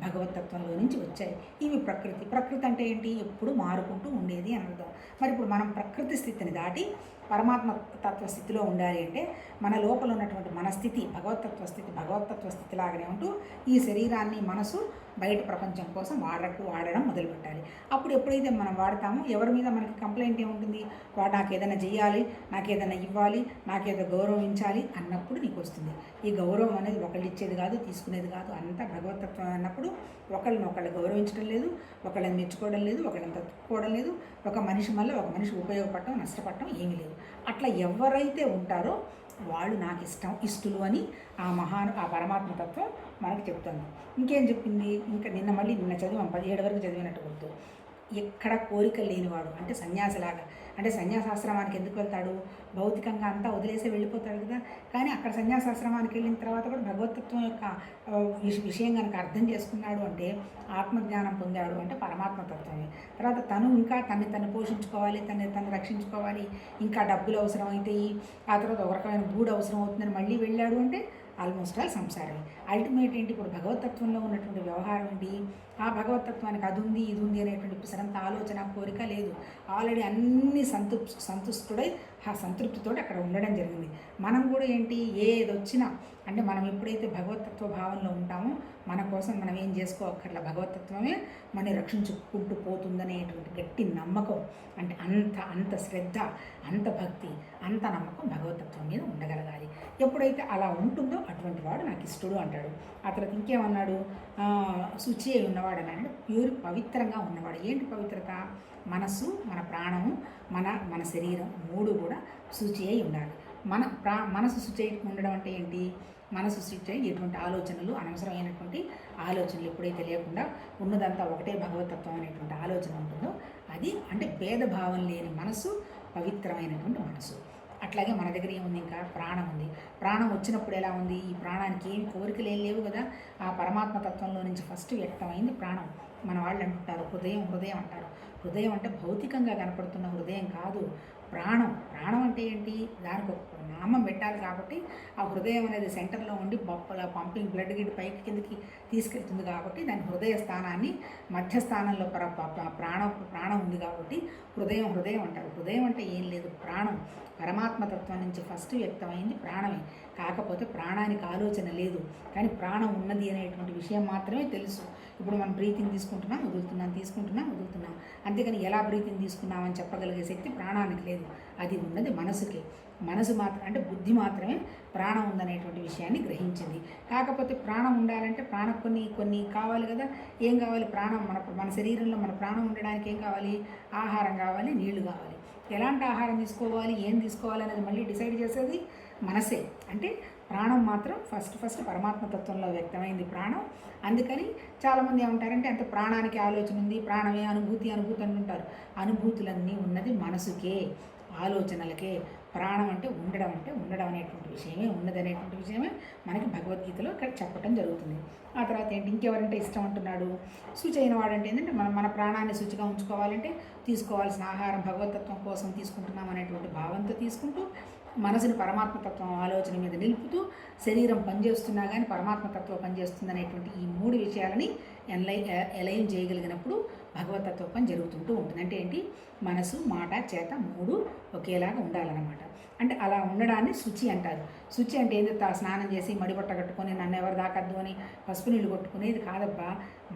భగవతత్వంలో నుంచి వచ్చాయి. ఇవి ప్రకృతి. ప్రకృతి అంటే ఏంటి? ఎప్పుడు మారుకుంటూ ఉండేది అని అర్థం. మరి ఇప్పుడు మనం ప్రకృతి స్థితిని దాటి పరమాత్మ తత్వ స్థితిలో ఉండాలి అంటే మన లోపల ఉన్నటువంటి మన స్థితి భగవతత్వ స్థితి లాగానే ఉంటూ ఈ శరీరాన్ని, మనసు బయట ప్రపంచం కోసం వాడడం మొదలుపెట్టాలి. అప్పుడు ఎప్పుడైతే మనం వాడతామో ఎవరి మీద మనకి కంప్లైంట్ ఏముంటుంది? వాడు నాకు ఏదైనా చేయాలి, నాకు ఏదైనా ఇవ్వాలి, నాకేదో గౌరవించాలి అన్నప్పుడు నీకు వస్తుంది. ఈ గౌరవం అనేది ఒకళ్ళు ఇచ్చేది కాదు, తీసుకునేది కాదు, అంతా భగవతత్వం అన్నప్పుడు ఒకళ్ళు గౌరవించడం లేదు, ఒకళ్ళని మెచ్చుకోవడం లేదు, ఒకళ్ళని తట్టుకోవడం లేదు, ఒక మనిషి వల్ల ఒక మనిషి ఉపయోగపడటం, నష్టపడటం ఏమీ లేదు. అట్లా ఎవరైతే ఉంటారో వాళ్ళు నాకు ఇష్టలు అని ఆ పరమాత్మతత్వం మనకి చెప్తుంది. ఇంకేం చెప్పింది? ఇంకా నిన్న చదివాం, 17 వరకు చదివినట్టు గుర్తు. ఎక్కడ కోరికలు లేనివాడు అంటే సన్యాసిలాగా. అంటే సన్యాసాశ్రమానికి ఎందుకు వెళ్తాడు? భౌతికంగా అంతా వదిలేసి వెళ్ళిపోతాడు కదా. కానీ అక్కడ సన్యాసాశ్రమానికి వెళ్ళిన తర్వాత కూడా భగవతత్వం యొక్క విషయం కనుక అర్థం చేసుకున్నాడు అంటే, ఆత్మజ్ఞానం పొందాడు అంటే పరమాత్మతత్వమే. తర్వాత తను ఇంకా తను పోషించుకోవాలి, తను రక్షించుకోవాలి, ఇంకా డబ్బులు అవసరం అవుతాయి, ఆ తర్వాత ఒక రకమైన గూడు అవసరం అవుతుందని మళ్ళీ వెళ్ళాడు అంటే ఆల్మోస్ట్ ఆల్ సంసారమే. అల్టిమేట్ ఏంటి? ఇప్పుడు భగవతత్వంలో ఉన్నటువంటి వ్యవహారం ఏంటి? ఆ భగవతత్వానికి అది ఉంది ఇది ఉంది అనేటువంటి సరంత ఆలోచన, కోరిక లేదు. ఆల్రెడీ అన్ని సంతుష్టుడై ఆ సంతృప్తితో అక్కడ ఉండడం జరిగింది. మనం కూడా ఏంటి? ఏది వచ్చినా అంటే మనం ఎప్పుడైతే భగవతత్వ భావంలో ఉంటామో మన కోసం మనం ఏం చేసుకోక్కర్లా, భగవతత్వమే మనని రక్షించుకుంటూ పోతుందనేటువంటి గట్టి నమ్మకం. అంటే అంత శ్రద్ధ, అంత భక్తి, అంత నమ్మకం భగవతత్వం మీద ఉండగలగాలి. ఎప్పుడైతే అలా ఉంటుందో అటువంటి వాడు నాకు ఇష్టడు అంటాడు. ఆ తర్వాత ఇంకేమన్నాడు? శుచి అయి ఉన్నవాడు అని, అంటే ప్యూర్ పవిత్రంగా ఉన్నవాడు. ఏంటి పవిత్రత? మనస్సు, మన ప్రాణము, మన మన శరీరం మూడు కూడా శుచి అయి ఉండాలి. మనసు శుచి అయి ఉండడం అంటే ఏంటి? మనసు శుచి అయి ఎటువంటి ఆలోచనలు, అనవసరమైనటువంటి ఆలోచనలు ఎప్పుడైతే లేకుండా ఉన్నదంతా ఒకటే భగవతత్వం అనేటువంటి ఆలోచన ఉంటుందో అది అంటే భేదభావం లేని మనసు పవిత్రమైనటువంటి మనసు. అట్లాగే మన దగ్గర ఏముంది? ఇంకా ప్రాణం ఉంది. ప్రాణం వచ్చినప్పుడు ఎలా ఉంది? ఈ ప్రాణానికి ఏం కోరికలు ఏం లేవు కదా. ఆ పరమాత్మ తత్వంలో నుంచి ఫస్ట్ వ్యక్తమైంది ప్రాణం. మన వాళ్ళు అంటుంటారు హృదయం హృదయం అంటారు. హృదయం అంటే భౌతికంగా కనపడుతున్న హృదయం కాదు, ప్రాణం. ప్రాణం అంటే ఏంటి? దానికి ఒక నామం పెట్టాలి కాబట్టి ఆ హృదయం అనేది సెంటర్లో ఉండి పంపింగ్ బ్లడ్ గిడ్ పైకి కిందకి తీసుకెళ్తుంది కాబట్టి దాని హృదయ స్థానాన్ని మధ్యస్థానంలో ప్రాణం ఉంది కాబట్టి హృదయం హృదయం అంటారు. హృదయం అంటే ఏం లేదు, ప్రాణం. పరమాత్మతత్వం నుంచి ఫస్ట్ వ్యక్తమైంది ప్రాణమే. కాకపోతే ప్రాణానికి ఆలోచన లేదు, కానీ ప్రాణం ఉన్నది అనేటువంటి విషయం మాత్రమే తెలుసు. ఇప్పుడు మనం బ్రీతింగ్ తీసుకుంటున్నాం, వదులుతున్నాం. అంతేకాని ఎలా బ్రీతింగ్ తీసుకున్నామని చెప్పగలిగే శక్తి ప్రాణానికి లేదు. అది ఉన్నది మనసుకే. మనసు మాత్రం అంటే బుద్ధి మాత్రమే ప్రాణం ఉందనేటువంటి విషయాన్ని గ్రహించింది. కాకపోతే ప్రాణం ఉండాలంటే ప్రాణం కొన్ని కావాలి కదా. ఏం కావాలి? ప్రాణం మన శరీరంలో మన ప్రాణం ఉండడానికి ఏం కావాలి? ఆహారం కావాలి, నీళ్లు కావాలి. ఎలాంటి ఆహారం తీసుకోవాలి, ఏం తీసుకోవాలి అనేది మళ్ళీ డిసైడ్ చేసేది మనసే. అంటే ప్రాణం మాత్రం ఫస్ట్ పరమాత్మతత్వంలో వ్యక్తమైంది ప్రాణం. అందుకని చాలామంది ఏమంటారంటే అంత ప్రాణానికి ఆలోచన ఉంది, ప్రాణమే అనుభూతి అంటుంటారు. అనుభూతులన్నీ ఉన్నది మనసుకే, ఆలోచనలకే. ప్రాణం అంటే ఉండడం అనేటువంటి విషయమే, ఉన్నది అనేటువంటి విషయమే మనకి భగవద్గీతలో ఇక్కడ చెప్పడం జరుగుతుంది. ఆ తర్వాత ఏంటి? ఇంకెవరంటే ఇష్టం అంటున్నాడు? శుచి అయిన వాడంటే ఏంటంటే మన ప్రాణాన్ని శుచిగా ఉంచుకోవాలంటే తీసుకోవాల్సిన ఆహారం భగవతత్వం కోసం తీసుకుంటున్నాం అనేటువంటి భావంతో తీసుకుంటూ, మనసుని పరమాత్మతత్వం ఆలోచన మీద నిలుపుతూ, శరీరం పనిచేస్తున్నా కానీ పరమాత్మతత్వం పనిచేస్తుంది అనేటువంటి ఈ మూడు విషయాలని ఎలయం చేయగలిగినప్పుడు భగవతత్వ పని జరుగుతుంటూ ఉంటుంది. అంటే ఏంటి? మనసు, మాట, చేత మూడు ఒకేలాగా ఉండాలన్నమాట. అంటే అలా ఉండడాన్ని శుచి అంటారు. శుచి అంటే ఏంటి? స్నానం చేసి మడిబట్ట కట్టుకొని నన్ను ఎవరు దాకద్దు అని పసుపు నీళ్ళు కొట్టుకునేది కాదబ్బా.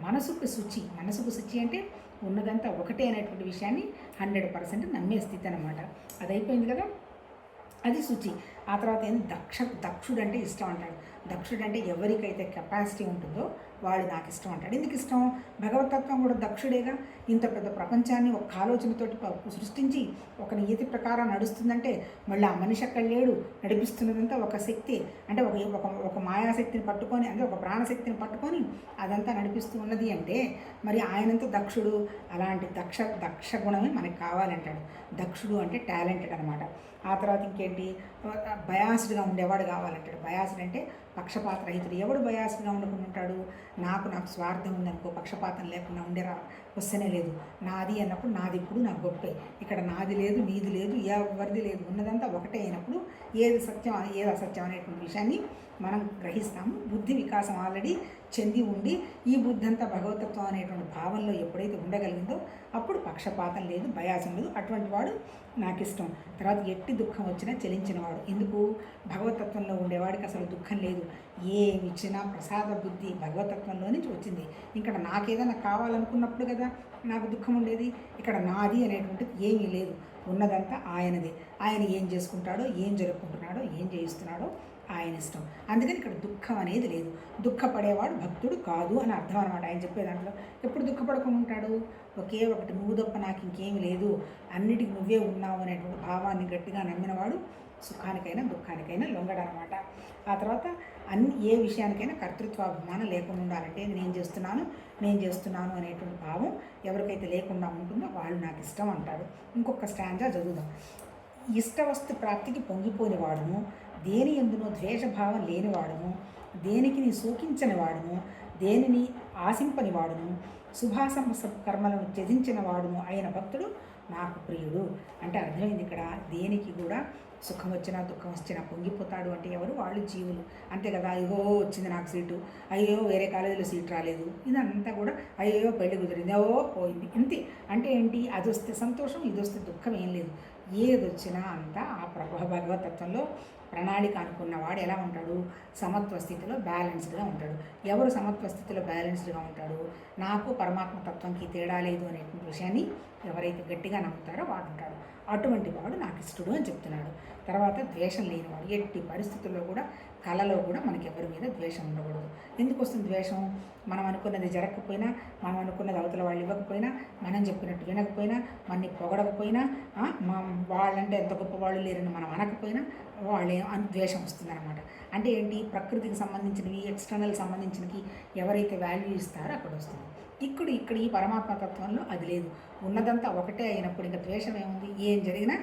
మనసుకు శుచి అంటే ఉన్నదంతా ఒకటే అనేటువంటి విషయాన్ని 100% నమ్మే స్థితి అనమాట. అది అయిపోయింది కదా, అది శుచి. ఆ తర్వాత ఏంటి? దక్షుడు అంటే ఇష్టం అంటాడు. దక్షుడు అంటే ఎవరికైతే కెపాసిటీ ఉంటుందో వాడు నాకు ఇష్టం అంటాడు. ఎందుకు ఇష్టం? భగవతత్వం కూడా దక్షుడేగా. ఇంత పెద్ద ప్రపంచాన్ని ఒక ఆలోచనతోటి సృష్టించి ఒక నియతి ప్రకారం నడుస్తుందంటే మళ్ళీ ఆ మనిషి అక్కడ లేడు, నడిపిస్తున్నదంతా ఒక శక్తి. అంటే ఒక మాయాశక్తిని పట్టుకొని, అంటే ఒక ప్రాణశక్తిని పట్టుకొని అదంతా నడిపిస్తూ ఉన్నది అంటే మరి ఆయనంతా దక్షుడు. అలాంటి దక్ష గుణమే మనకి కావాలంటాడు. దక్షుడు అంటే టాలెంటెడ్ అనమాట. ఆ తర్వాత ఇంకేంటి? బయాస్డ్గా ఉండేవాడు కావాలంటాడు. బయాస్డ్ అంటే పక్షపాత రహితుడు. ఎవడు బయాస్డ్గా ఉండకుండా ఉంటాడు? నాకు స్వార్థం ఉందనుకో, పక్షపాతం లేకుండా ఉండేరా క్వశ్చనే లేదు. నాది అన్నప్పుడు నాది ఇప్పుడు నాకు గొప్పే. ఇక్కడ నాది లేదు, నీది లేదు, ఎవరిది లేదు, ఉన్నదంతా ఒకటే అయినప్పుడు ఏది సత్యం ఏది అసత్యం అనేటువంటి విషయాన్ని మనం గ్రహిస్తాము. బుద్ధి వికాసం ఆల్రెడీ చెంది ఉండి ఈ బుద్ధి అంతా భగవతత్వం అనేటువంటి భావంలో ఎప్పుడైతే ఉండగలిగిందో అప్పుడు పక్షపాతం లేదు, బయాసం లేదు. అటువంటి వాడు నాకు ఇష్టం. తర్వాత ఎట్టి దుఃఖం వచ్చినా చెలించినవాడు. ఎందుకు? భగవతత్వంలో ఉండేవాడికి అసలు దుఃఖం లేదు. ఏమి ఇచ్చినా ప్రసాద బుద్ధి భగవతత్వంలో నుంచి వచ్చింది. ఇక్కడ నాకేదైనా కావాలనుకున్నప్పుడు కదా నాకు దుఃఖం ఉండేది. ఇక్కడ నాది అనేటువంటిది ఏమీ లేదు, ఉన్నదంతా ఆయనది. ఆయన ఏం చేసుకుంటాడో, ఏం జరుపుకుంటున్నాడో, ఏం చేయిస్తున్నాడో ఆయన ఇష్టం. అందుకని ఇక్కడ దుఃఖం అనేది లేదు. దుఃఖపడేవాడు భక్తుడు కాదు అని అర్థం అనమాట. ఆయన చెప్పే దాంట్లో ఎప్పుడు దుఃఖపడకుండా ఉంటాడు? ఒకే ఒకటి, నువ్వు తప్ప నాకు ఇంకేమి లేదు, అన్నిటికి నువ్వే ఉన్నావు అనేటువంటి భావాన్ని గట్టిగా నమ్మినవాడు సుఖానికైనా దుఃఖానికైనా లొంగడనమాట. ఆ తర్వాత ఏ విషయానికైనా కర్తృత్వాభిమానం లేకుండా ఉండాలంటే నేను చేస్తున్నాను అనేటువంటి భావం ఎవరికైతే లేకుండా ఉంటుందో వాళ్ళు నాకు ఇష్టం అంటాడు. ఇంకొక స్టాంజా చదువుదాం. ఇష్టవస్తు ప్రాప్తికి పొంగిపోని వాడును, దేని ఎందునో ద్వేషభావం లేనివాడును, దేనికి నీ శోకించని వాడును, దేనిని ఆశింపని వాడును, శుభాసంభ కర్మలను త్యజించిన వాడును అయిన భక్తుడు నాకు ప్రియుడు. అంటే అర్థమైంది ఇక్కడ. దేనికి కూడా సుఖం వచ్చినా దుఃఖం వచ్చినా పొంగిపోతాడు అంటే ఎవరు? వాళ్ళు జీవులు. అంతే కదా. అయ్యో వచ్చింది నాకు సీటు, అయ్యో వేరే కాలేజీలో సీట్ రాలేదు, ఇదంతా కూడా అయ్యో పెళ్లి కుదిరింది, ఓ పోయింది, ఇంతే. అంటే ఏంటి? అది వస్తే సంతోషం, ఇది వస్తే దుఃఖం ఏం లేదు. ఏది వచ్చినా అంతా ఆ భగవతత్వంలో ప్రణాళిక అనుకున్నవాడు ఎలా ఉంటాడు? సమత్వ స్థితిలో బ్యాలెన్స్డ్గా ఉంటాడు. ఎవరు సమత్వ స్థితిలో బ్యాలెన్స్డ్గా ఉంటాడు? నాకు పరమాత్మతత్వంకి తేడా లేదు అనేటువంటి విషయాన్ని ఎవరైతే గట్టిగా నమ్ముతారో వాడు ఉంటాడు. అటువంటి వాడు నాకు ఇష్టడు అని చెప్తున్నాడు. తర్వాత ద్వేషం లేనివాడు, ఎట్టి పరిస్థితుల్లో కూడా కళలో కూడా మనకి ఎవరి మీద ద్వేషం ఉండకూడదు. ఎందుకు వస్తుంది ద్వేషం? మనం అనుకున్నది జరగకపోయినా, మనం అనుకున్నది అవతల వాళ్ళు ఇవ్వకపోయినా, మనం చెప్పినట్టు వినకపోయినా, మనని పొగడకపోయినా, మా వాళ్ళంటే ఎంత గొప్ప వాళ్ళు లేరని మనం అనకపోయినా వాళ్ళే ద్వేషం వస్తుందన్నమాట. అంటే ఏంటి? ప్రకృతికి సంబంధించినవి, ఎక్స్టర్నల్ సంబంధించినవి ఎవరైతే వాల్యూ ఇస్తారో అక్కడ వస్తుంది. ఇక్కడ ఈ పరమాత్మ తత్వంలో అది లేదు. ఉన్నదంతా ఒకటే అయినప్పుడు ఇంకా ద్వేషం ఏముంది? ఏం జరిగినా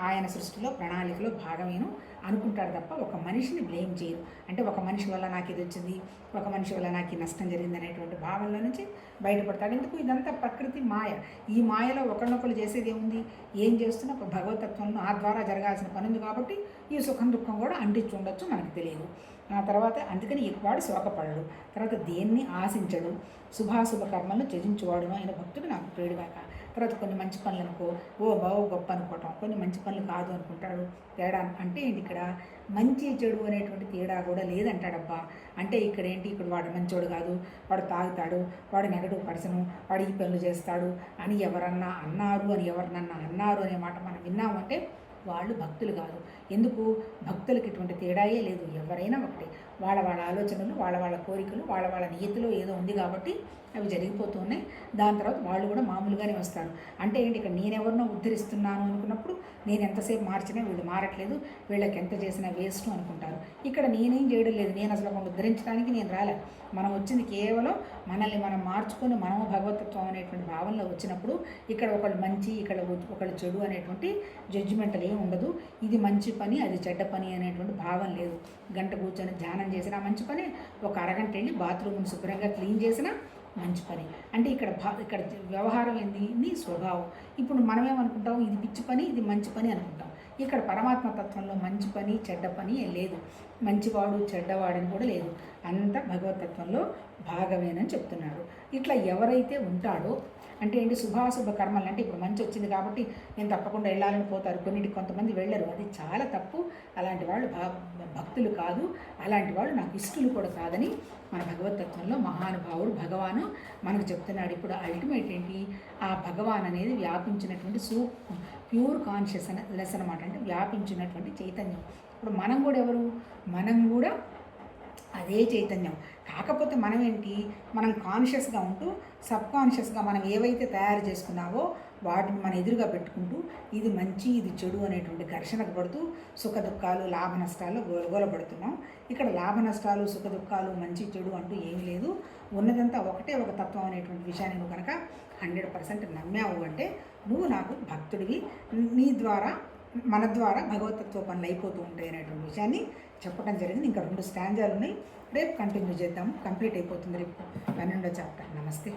ఆయన సృష్టిలో ప్రణాళికలో భాగమేను అనుకుంటాడు తప్ప ఒక మనిషిని బ్లేమ్ చేయరు. అంటే ఒక మనిషి వల్ల నాకు ఇది వచ్చింది, ఒక మనిషి వల్ల నాకు ఈ నష్టం జరిగింది అనేటువంటి భావనలో నుంచి బయటపడతాడు. ఎందుకు? ఇదంతా ప్రకృతి మాయ. ఈ మాయలో ఒకరినొకరు చేసేది ఏముంది? ఏం చేస్తున్నా ఒక భగవతత్వంలో ఆ ద్వారా జరగాల్సిన పని ఉంది కాబట్టి ఈ సుఖం దుఃఖం కూడా అంటించి ఉండొచ్చు, మనకు తెలియదు. ఆ తర్వాత అందుకని ఎక్కువాడు శోకపడడు. తర్వాత దేన్ని ఆశించడు. శుభాశుభ కర్మలను త్యజించువాడు ఆయన భక్తుడు నాకు పేడుగాక. తర్వాత కొన్ని మంచి పనులు అనుకో, బావు గొప్ప అనుకోవటం, కొన్ని మంచి పనులు కాదు అనుకుంటాడు. తేడా అంటే ఏంటి? ఇక్కడ మంచి చెడు అనేటువంటి తేడా కూడా లేదంటాడబ్బా. అంటే ఇక్కడ ఏంటి? ఇక్కడ వాడు మంచోడు కాదు, వాడు తాగుతాడు, వాడు నెగటివ్ పర్సను, వాడు ఈ పనులు చేస్తాడు అని ఎవరన్నా అన్నారు అనే మాట మనం విన్నామంటే వాళ్ళు భక్తులు కాదు. ఎందుకు? భక్తులకి ఇటువంటి తేడాయే లేదు. ఎవరైనా ఒకటే. వాళ్ళ ఆలోచనలు, వాళ్ళ కోరికలు, వాళ్ళ నియతిలో ఏదో ఉంది కాబట్టి అవి జరిగిపోతూ ఉన్నాయి. దాని తర్వాత వాళ్ళు కూడా మామూలుగానే వస్తారు. అంటే ఏంటి? ఇక్కడ నేనెవరినో ఉద్ధరిస్తున్నాను అనుకున్నప్పుడు నేను ఎంతసేపు మార్చినా వీళ్ళు మారట్లేదు, వీళ్ళకి ఎంత చేసినా వేస్ట్ అనుకుంటారు. ఇక్కడ నేనేం చేయడం లేదు. నేను అసలు ఒక ఉద్ధరించడానికి నేను రాలే. మనం వచ్చింది కేవలం మనల్ని మనం మార్చుకొని మనము భగవతత్వం అనేటువంటి భావనలో వచ్చినప్పుడు ఇక్కడ ఒకళ్ళు మంచి, ఇక్కడ ఒకళ్ళు చెడు అనేటువంటి జడ్జిమెంటల్ ఏం ఉండదు. ఇది మంచి పని, అది చెడ్డ పని అనేటువంటి భావం లేదు. గంట కూర్చొని ధ్యానం చేసినా మంచి పని, ఒక అరగంట వెళ్ళి బాత్రూమ్ని శుభ్రంగా క్లీన్ చేసినా మంచి పని. అంటే ఇక్కడ వ్యవహారం ఏంది? నీ స్వభావం. ఇప్పుడు మనమేమనుకుంటాం? ఇది పిచ్చి పని, ఇది మంచి పని అనుకుంటాం. ఇక్కడ పరమాత్మ తత్వంలో మంచి పని చెడ్డ పని లేదు. మంచివాడు చెడ్డవాడని కూడా లేదు. అంత భగవతత్వంలో భాగమేనని చెప్తున్నాడు. ఇట్లా ఎవరైతే ఉంటాడో అంటే ఏంటి? శుభాశుభ కర్మలు అంటే ఇప్పుడు మంచి వచ్చింది కాబట్టి నేను తప్పకుండా వెళ్ళాలని పోతారు. కొన్నిటికి కొంతమంది వెళ్ళరు. అది చాలా తప్పు. అలాంటి వాళ్ళు భక్తులు కాదు. అలాంటి వాళ్ళు నాకు ఇష్టలు కూడా కాదని మన భగవతత్వంలో మహానుభావుడు భగవాను మనకు చెప్తున్నాడు. ఇప్పుడు అల్టిమేట్ ఏంటి? ఆ భగవాన్ అనేది వ్యాపించినటువంటి ప్యూర్ కాన్షియస్నెస్ అనమాట. అంటే వ్యాపించినటువంటి చైతన్యం. ఇప్పుడు మనం కూడా ఎవరు? మనం కూడా అదే చైతన్యం. కాకపోతే మనం ఏంటి? మనం కాన్షియస్గా ఉంటూ సబ్కాన్షియస్గా మనం ఏవైతే తయారు చేసుకున్నావో వాటిని మన ఎదురుగా పెట్టుకుంటూ ఇది మంచి ఇది చెడు అనేటువంటి ఘర్షణకు పడుతూ సుఖ దుఃఖాలు లాభ నష్టాలు గోలగోలపడుతున్నాం. ఇక్కడ లాభ నష్టాలు సుఖ దుఃఖాలు మంచి చెడు అంటూ ఏమీ లేదు. ఉన్నదంతా ఒకటే ఒక తత్వం అనేటువంటి విషయాన్ని నువ్వు కనుక 100% నమ్మావు అంటే నువ్వు నాకు భక్తుడివి. నీ ద్వారా మన ద్వారా భగవతత్వ పనులు అయిపోతూ ఉంటాయి అనేటువంటి విషయాన్ని చెప్పడం జరిగింది. ఇంకా 2 స్టాంజాలు ఉన్నాయి. రేపు కంటిన్యూ చేద్దాము. కంప్లీట్ అయిపోతుంది రేపు 12వ చాప్టర్. నమస్తే.